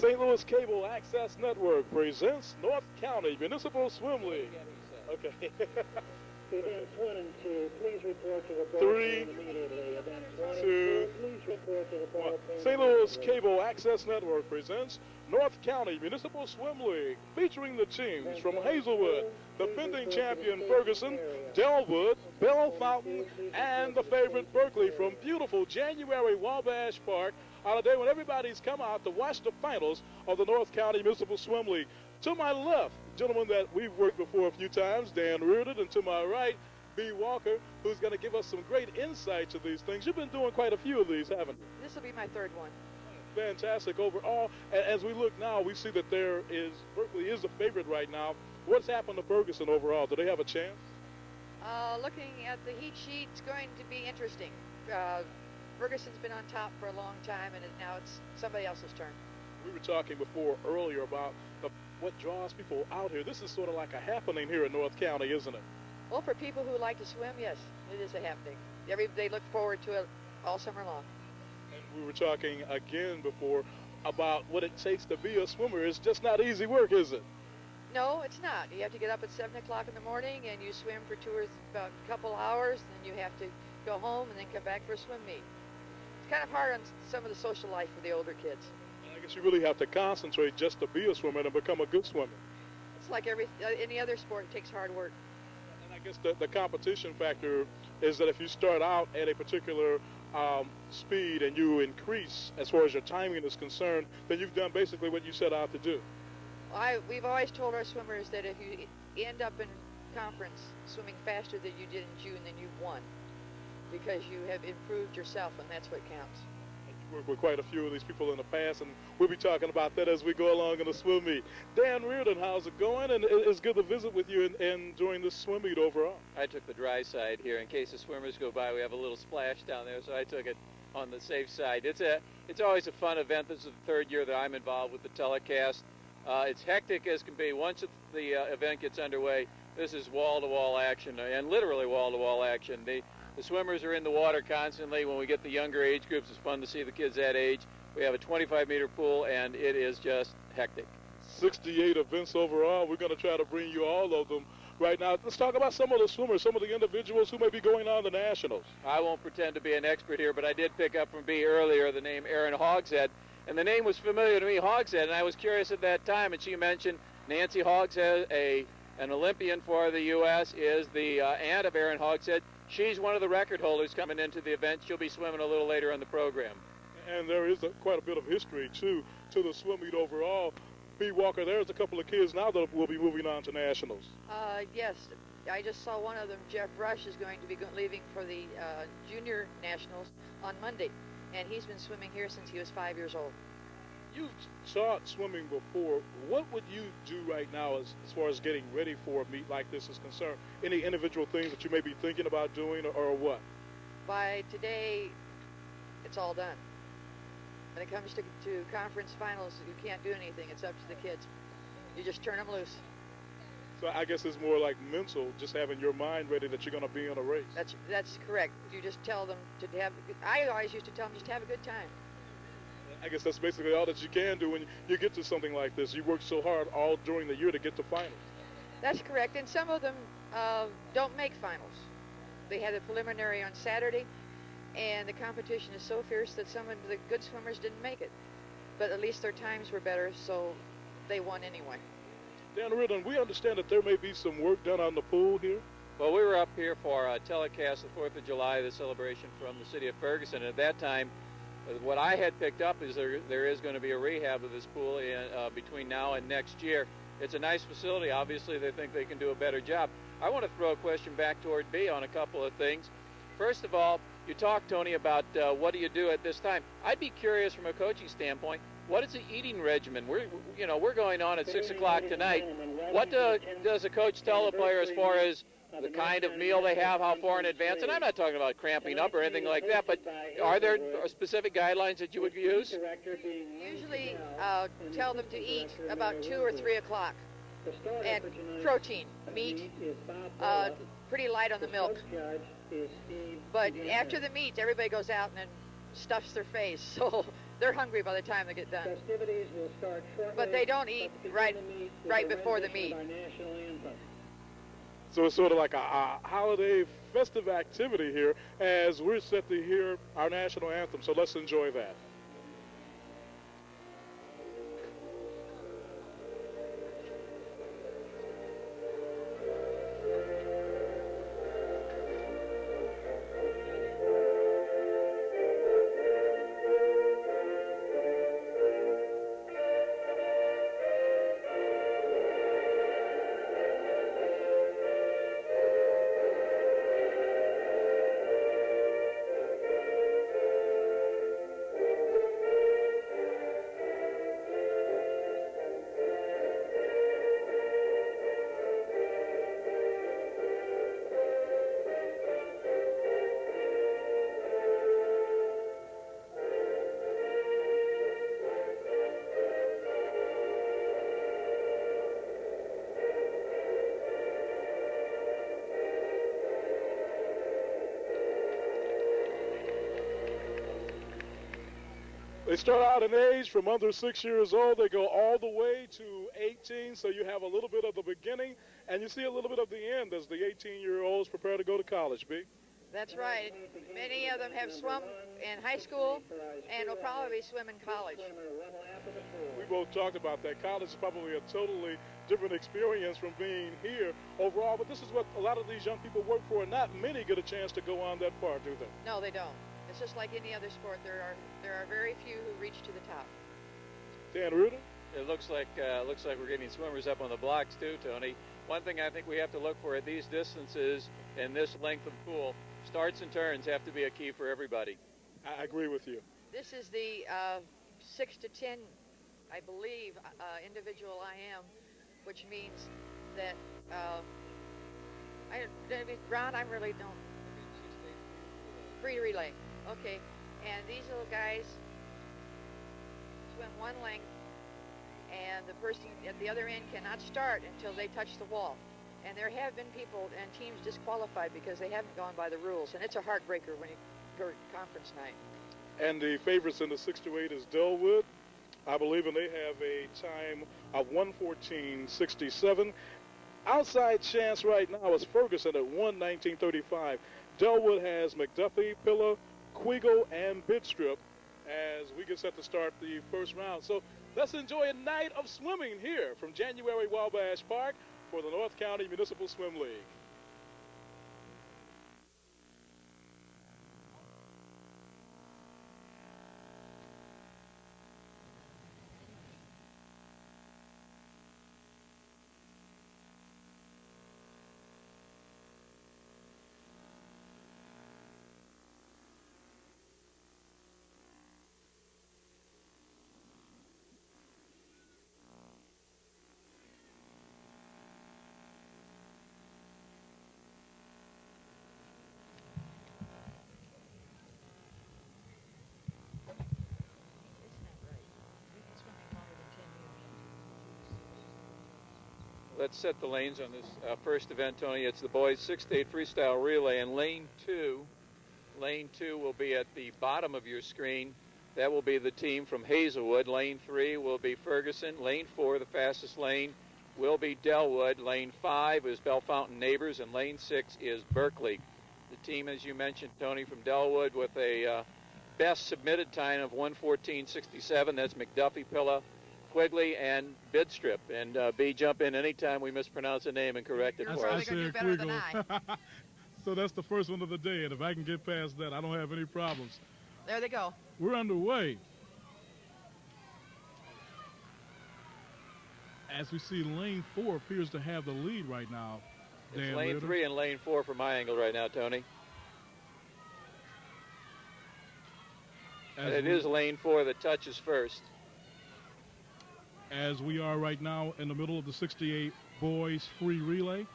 St. Louis Cable Access Network presents North County Municipal Swim League. Okay. Events 1 and 2, please report to the ball 3, immediately. Events 1 and 2, 2, please report to the ball. St. Louis Cable Access Network presents North County Municipal Swim League, featuring the teams from Hazelwood, defending champion Ferguson, Delwood, Bell Fountain, and the favorite Berkeley from beautiful January Wabash Park on a day when everybody's come out to watch the finals of the North County Municipal Swim League. To my left, gentleman that we've worked before a few times, Dan Reardon, and to my right, B. Walker, who's going to give us some great insight to these things. You've been doing quite a few of these, haven't you? This will be my third one. Fantastic overall. And as we look now, we see that Berkeley is the favorite right now. What's happened to Ferguson overall? Do they have a chance? Looking at the heat sheet, it's going to be interesting. Ferguson's been on top for a long time, and now it's somebody else's turn. We were talking earlier about what draws people out here. This is sort of like a happening here in North County, isn't it? Well, for people who like to swim, yes, it is a happening. They look forward to it all summer long. And we were talking again before about what it takes to be a swimmer. It's just not easy work, is it? No, it's not. You have to get up at 7 o'clock in the morning, and you swim for about a couple hours, and then you have to go home and then come back for a swim meet. It's kind of hard on some of the social life for the older kids. I guess you really have to concentrate just to be a swimmer and become a good swimmer. It's like any other sport, it takes hard work. And I guess the competition factor is that if you start out at a particular speed and you increase as far as your timing is concerned, then you've done basically what you set out to do. We've always told our swimmers that if you end up in conference swimming faster than you did in June, then you've won, because you have improved yourself, and that's what counts. Worked with quite a few of these people in the past, and we'll be talking about that as we go along in the swim meet. Dan Reardon, how's it going? And it's good to visit with you and during this swim meet overall. I took the dry side here in case the swimmers go by. We have a little splash down there, so I took it on the safe side. It's always a fun event. This is the third year that I'm involved with the telecast. It's hectic as can be. Once the event gets underway, this is wall-to-wall action, and literally wall-to-wall action. The swimmers are in the water constantly. When we get the younger age groups, it's fun to see the kids that age. We have a 25-meter pool, and it is just hectic. 68 events overall. We're going to try to bring you all of them right now. Let's talk about some of the swimmers, some of the individuals who may be going on the Nationals. I won't pretend to be an expert here, but I did pick up from B earlier the name Erin Hogshead, and the name was familiar to me, Hogshead, and I was curious at that time, and she mentioned Nancy Hogshead, an Olympian for the U.S., is the aunt of Erin Hogshead. She's one of the record holders coming into the event. She'll be swimming a little later in the program. And there is quite a bit of history, too, to the swim meet overall. B. Walker, there's a couple of kids now that will be moving on to Nationals. Yes, I just saw one of them. Jeff Rush is going to be leaving for the Junior Nationals on Monday, and he's been swimming here since he was 5 years old. You've taught swimming before. What would you do right now as far as getting ready for a meet like this is concerned? Any individual things that you may be thinking about doing or what? By today, it's all done. When it comes to conference finals, you can't do anything. It's up to the kids. You just turn them loose. So I guess it's more like mental, just having your mind ready that you're going to be in a race. That's correct. You just tell them to have. I always used to tell them just have a good time. I guess that's basically all that you can do when you get to something like this. You work so hard all during the year to get to finals. That's correct, and some of them don't make finals. They had a preliminary on Saturday, and the competition is so fierce that some of the good swimmers didn't make it. But at least their times were better, so they won anyway. Dan Reardon, we understand that there may be some work done on the pool here. Well, we were up here for a telecast the 4th of July, the celebration from the city of Ferguson. At that time, what I had picked up is there is going to be a rehab of this pool between now and next year. It's a nice facility. Obviously, they think they can do a better job. I want to throw a question back toward B on a couple of things. First of all, you talked, Tony, about what do you do at this time. I'd be curious from a coaching standpoint, what is the eating regimen? We're going on at 6 o'clock tonight. What does a coach tell the player as far as the kind of meal they have, how far in advance? And I'm not talking about cramping up or anything like that, but are there specific guidelines that you would use? Usually tell them to eat about 2 or 3 o'clock. And protein, meat, pretty light on the milk. But after the meet, everybody goes out and stuffs their face. So They're hungry by the time they get done. Festivities will start shortly. But they don't eat right before the meet. Our national anthem. So it's sort of like a holiday festive activity here as we're set to hear our national anthem. So let's enjoy that. They start out in age from under 6 years old. They go all the way to 18, so you have a little bit of the beginning, and you see a little bit of the end as the 18-year-olds prepare to go to college, B. That's right. Many of them have swum in high school and will probably swim in college. We both talked about that. College is probably a totally different experience from being here overall, but this is what a lot of these young people work for, and not many get a chance to go on that far, do they? No, they don't. It's just like any other sport. There are very few who reach to the top. Dan Rudin? It looks like we're getting swimmers up on the blocks too, Tony. One thing I think we have to look for at these distances and this length of pool, starts and turns have to be a key for everybody. I agree with you. This is the 6 to 10, I believe, individual IM, which means that Ron, I really don't. Free relay. Okay, and these little guys swim one length, and the person at the other end cannot start until they touch the wall. And there have been people and teams disqualified because they haven't gone by the rules, and it's a heartbreaker when you go to conference night. And the favorites in the 6 to 8 is Delwood, I believe, and they have a time of 1:14.67. Outside chance right now is Ferguson at 1:19.35. Delwood has McDuffie, Pillar, Quigo, and Bidstrip as we get set to start the first round. So let's enjoy a night of swimming here from January Wabash Park for the North County Municipal Swim League. Let's set the lanes on this first event, Tony. It's the boys 6 to 8 freestyle relay, and lane two will be at the bottom of your screen. That will be the team from Hazelwood. Lane 3 will be Ferguson. Lane 4, the fastest lane, will be Delwood. Lane 5 is Bellefontaine Neighbors, and lane 6 is Berkeley. The team, as you mentioned, Tony, from Delwood with a best submitted time of 1:14.67. That's McDuffie, Pilla, Quigley, and Bidstrip. And B, jump in anytime we mispronounce a name and correct it for us. That's probably going to do better than I. So that's the first one of the day, and if I can get past that, I don't have any problems. There they go. We're underway. As we see, lane 4 appears to have the lead right now. It's lane 3 and lane 4 from my angle right now, Tony. And it is lane 4 that touches first. As we are right now in the middle of the 68 boys free relay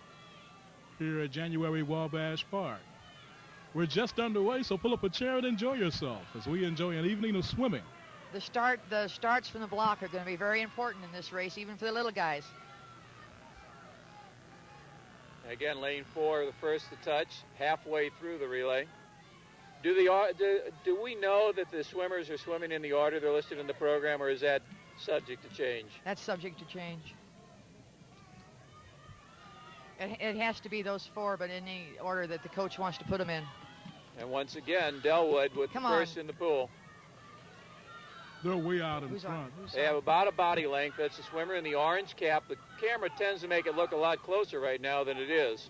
here at January Wabash Park. We're just underway, so pull up a chair and enjoy yourself as we enjoy an evening of swimming. The starts from the block are going to be very important in this race, even for the little guys. Again, lane 4, the first to touch, halfway through the relay. Do we know that the swimmers are swimming in the order they're listed in the program, or is that subject to change? That's subject to change. It has to be those four, but in the order that the coach wants to put them in. And once again, Delwood with first in the pool. They're way out in front. They have about a body length. That's the swimmer in the orange cap. The camera tends to make it look a lot closer right now than it is.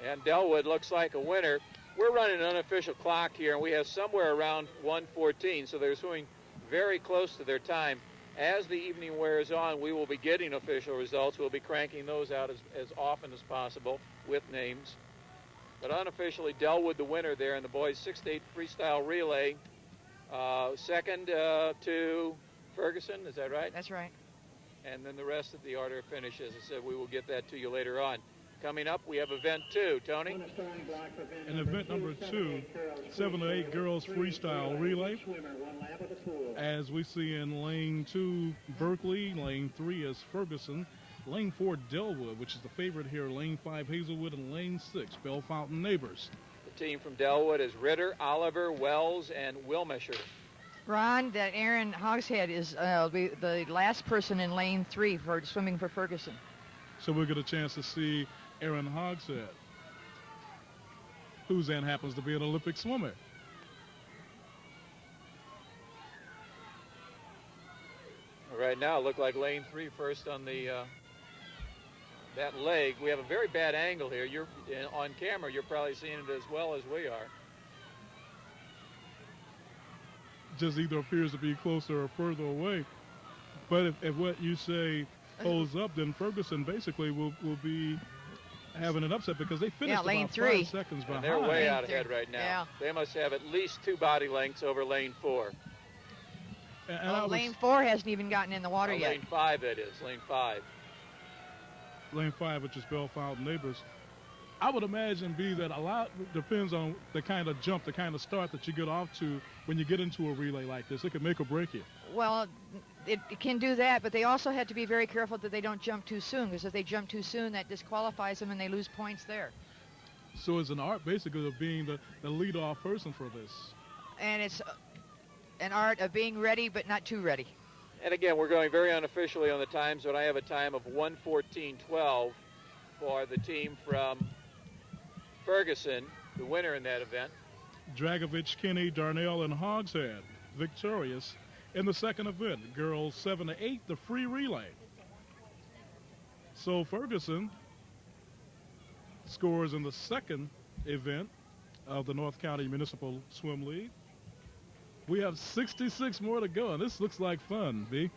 And Delwood looks like a winner. We're running an unofficial clock here, and we have somewhere around 1:14, so they're swimming very close to their time. As the evening wears on, we will be getting official results. We'll be cranking those out as often as possible with names. But unofficially, Delwood the winner there in the boys' 6-8 freestyle relay. Second to Ferguson, is that right? That's right. And then the rest of the order of finish, as I said, we will get that to you later on. Coming up, we have event 2. Tony? In event number 2, 7 to 8 girls freestyle relay. As we see in lane 2, Berkeley. Lane 3 is Ferguson. Lane 4, Delwood, which is the favorite here. Lane 5, Hazelwood, and lane 6, Bell Fountain Neighbors. The team from Delwood is Ritter, Oliver, Wells, and Wilmisher. Ron, that Aaron Hogshead is the last person in lane 3 for swimming for Ferguson. So we'll get a chance to see Aaron Hogshead, who then happens to be an Olympic swimmer. Right now, it looked like lane 3 first on the that leg. We have a very bad angle here. You're on camera. You're probably seeing it as well as we are. Just either appears to be closer or further away. But if what you say holds up, then Ferguson basically will be having an upset because they finished lane about 3. 5 seconds behind. And they're way out ahead right now. Yeah. They must have at least 2 body lengths over lane 4. And lane 4 hasn't even gotten in the water yet. Lane 5 that is, lane 5. Lane 5, which is Bell Fountain Neighbors. I would imagine, B, that a lot depends on the kind of jump, the kind of start that you get off to when you get into a relay like this. It could make or break you. Well, it can do that, but they also have to be very careful that they don't jump too soon, because if they jump too soon, that disqualifies them and they lose points there. So it's an art, basically, of being the lead-off person for this. And it's an art of being ready, but not too ready. And again, we're going very unofficially on the times, but I have a time of 1:14.12 for the team from Ferguson, the winner in that event. Dragovich, Kinney, Darnell, and Hogshead victorious in the second event, girls 7 to 8, the free relay. So Ferguson scores in the second event of the North County Municipal Swim League. We have 66 more to go, and this looks like fun, B.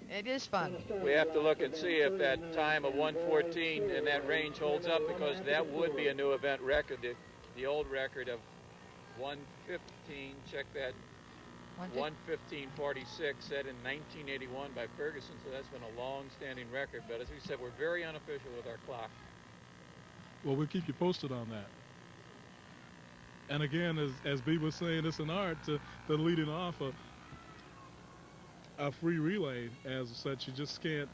It is fun. We have to look and see if that time of 1:14 in that range holds up, because that would be a new event record. The old record of 1:15, check that, 1:15.46 set in 1981 by Ferguson, so that's been a long-standing record. But as we said, we're very unofficial with our clock. Well, we'll keep you posted on that. And again, as B was saying, it's an art to leading off a free relay. As such, you just can't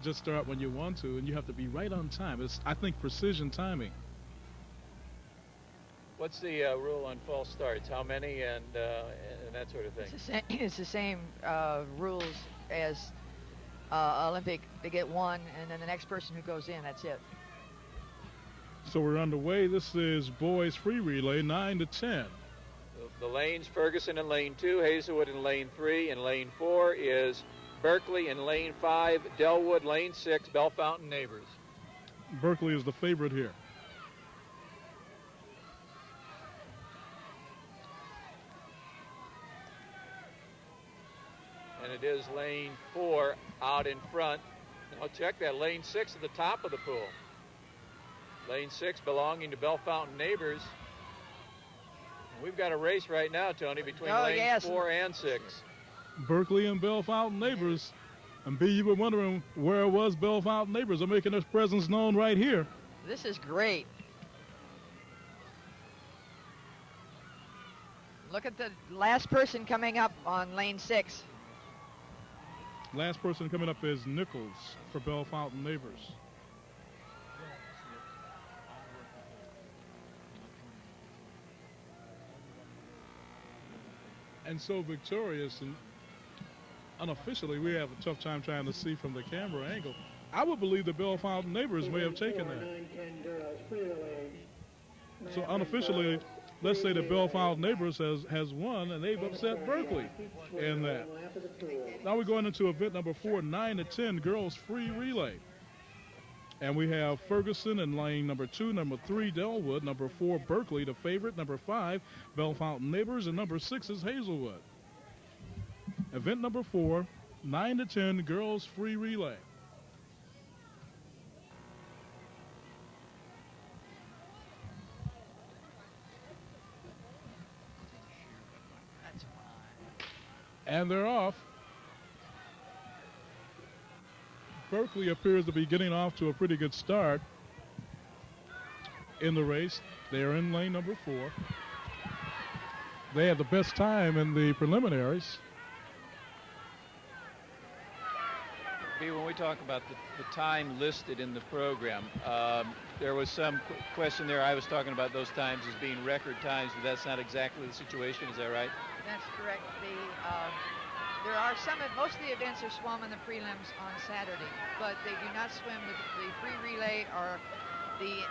just start when you want to, and you have to be right on time. It's, I think, precision timing. What's the rule on false starts? How many and that sort of thing? It's the same rules as Olympic. They get one, and then the next person who goes in, that's it. So we're underway. This is boys free relay, 9 to 10. The lanes, Ferguson in lane 2, Hazelwood in lane 3, and lane 4 is Berkeley in lane 5, Delwood lane 6, Bell Fountain Neighbors. Berkeley is the favorite here. And it is lane 4 out in front. Now check that, lane 6 at the top of the pool. Lane 6 belonging to Bell Fountain Neighbors. We've got a race right now, Tony, between lanes 4 and 6. Berkeley and Bell Fountain Neighbors. And B, you were wondering where was Bell Fountain Neighbors. They're making their presence known right here. This is great. Look at the last person coming up on lane 6. Last person coming up is Nichols for Bell Fountain Neighbors. and so victorious. And unofficially, we have a tough time trying to see from the camera angle. I would believe the Bell Fountain neighbors may have taken that. So unofficially, let's say the Bell Fountain neighbors has won, and they've upset Berkeley in that. Now we're going into event number 4, 9 to 10 girls free relay. And we have Ferguson in lane number 2, number 3, Delwood, number 4, Berkeley, the favorite, number 5, Bell Fountain neighbors, and number 6 is Hazelwood. Event number 4, 9 to 10 girls free relay. And they're off. Berkeley appears to be getting off to a pretty good start in the race. They're in lane number 4. They had the best time in the preliminaries. When we talk about the time listed in the program, there was some question there. I was talking about those times as being record times, but that's not exactly the situation. Is that right? That's correct. There are most of the events are swum in the prelims on Saturday, but they do not swim the free relay or the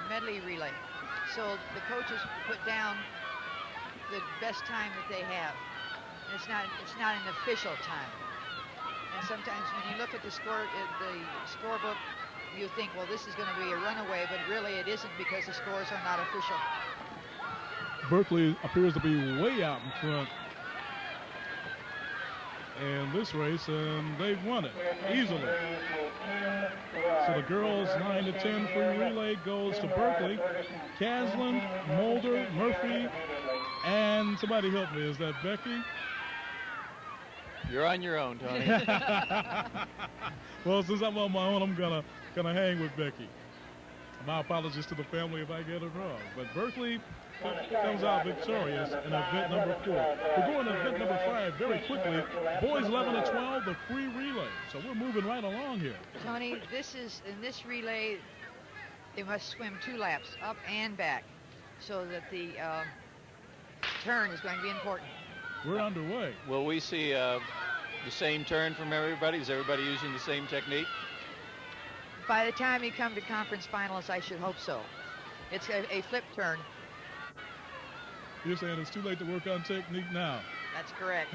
medley relay. So the coaches put down the best time that they have. And it's not an official time. And sometimes when you look at the scorebook, you think, well, this is going to be a runaway, but really it isn't because the scores are not official. Berkeley appears to be way out in front in this race, and they've won it easily. So the girls 9 to 10 free relay goes to Berkeley. Caslin, Mulder, Murphy, and somebody help me. Is that Becky? You're on your own, Tony. Well, since I'm on my own, I'm gonna hang with Becky. My apologies to the family if I get it wrong. But Berkeley comes out victorious in event number 4. We're going to event number 5 very quickly. Boys 11 to 12, the free relay. So we're moving right along here. Tony, in this relay, they must swim 2 laps, up and back, so that the turn is going to be important. We're underway. Will we see the same turn from everybody? Is everybody using the same technique? By the time you come to conference finals, I should hope so. It's a flip turn. You're saying it's too late to work on technique now? That's correct.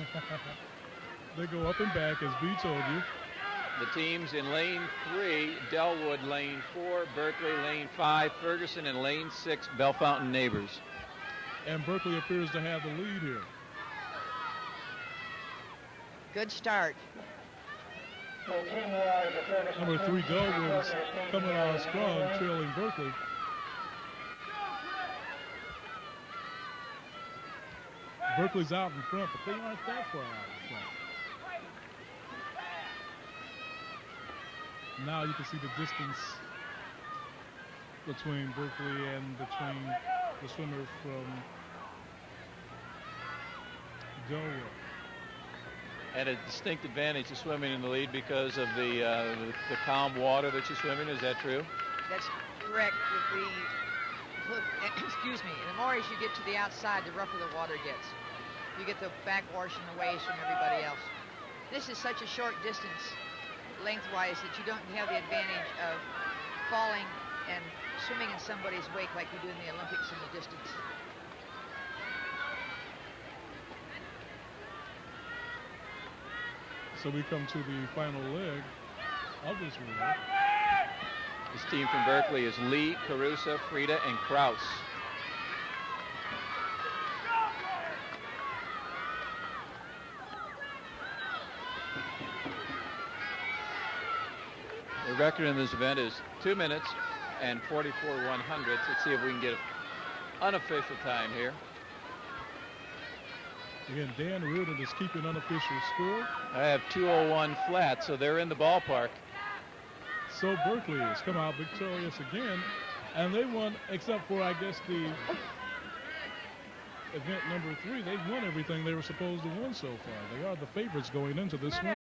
They go up and back, as B told you. The teams in lane 3, Delwood lane 4, Berkeley lane 5, Ferguson in lane 6, Bell Fountain neighbors. And Berkeley appears to have the lead here. Good start. Number 3, Delwood is coming on strong, trailing Berkeley. Berkeley's out in front, but they aren't that far out in front. Now you can see the distance between Berkeley and between the swimmer from Delwood. At a distinct advantage of swimming in the lead because of the calm water that you're swimming. Is that true? That's correct. Excuse me. The more as you get to the outside, the rougher the water gets. You get the backwash and the waves from everybody else. This is such a short distance lengthwise that you don't have the advantage of falling and swimming in somebody's wake like you do in the Olympics in the distance. So we come to the final leg of this relay. This team from Berkeley is Lee, Carusa, Frieda, and Kraus. The record in this event is 2 minutes and 44 100ths. Let's see if we can get an unofficial time here. Again, Dan Reardon is keeping unofficial score. I have 2:01 flat, so they're in the ballpark. So Berkeley has come out victorious again, and they won, except for, I guess, the event number 3. They've won everything they were supposed to win so far. They are the favorites going into this one.